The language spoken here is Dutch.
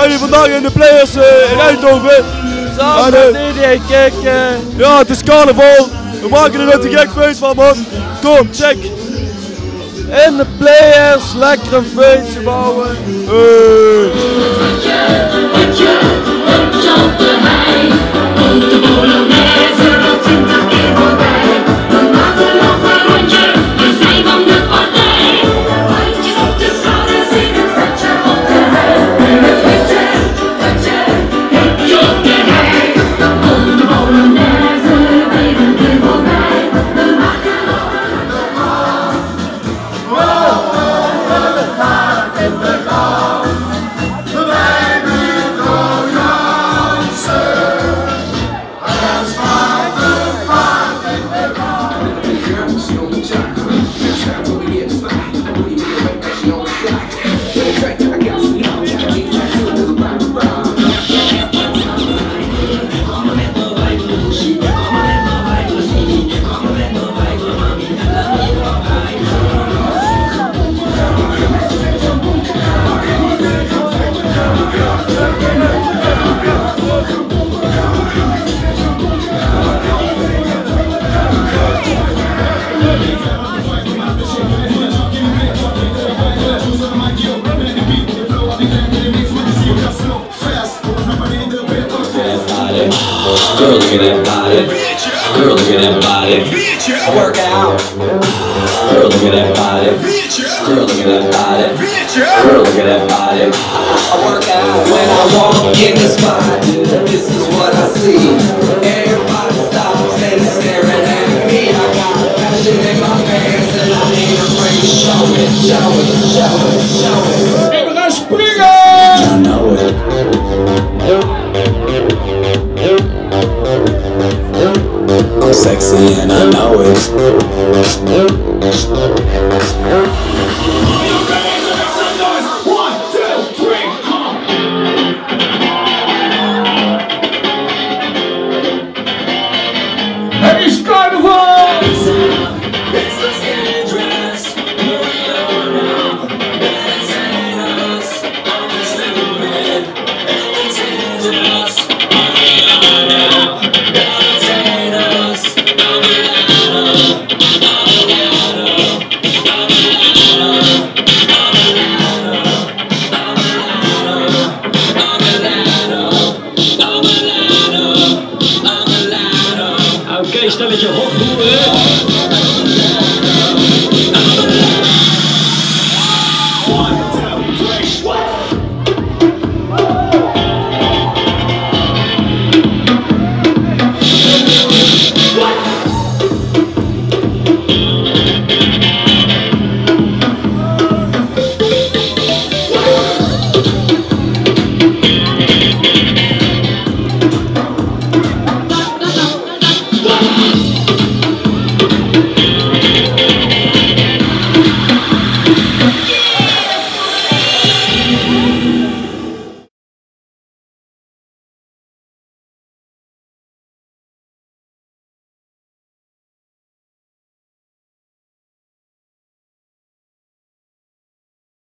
zijn hier vandaag in de Players in Eindhoven. Samen met DD, kijk. Ja, het is carnaval. We maken er net een gek feest van, man. Kom, check. In de Players, lekker een feestje bouwen. Girl, look at that body. Girl, look at that body. I work out. Girl, look at that body. Girl, look at that body. Girl, look at that body. I work out when I walk in the spot. This is what I see. Everybody stops and staring at me. I got passion in my pants and I ain't afraid to show it, show it, show it, show it. En we gaan springen! I know it. I'm sexy and I know it. Het is carnaval! Oké, stelletje hopboeren.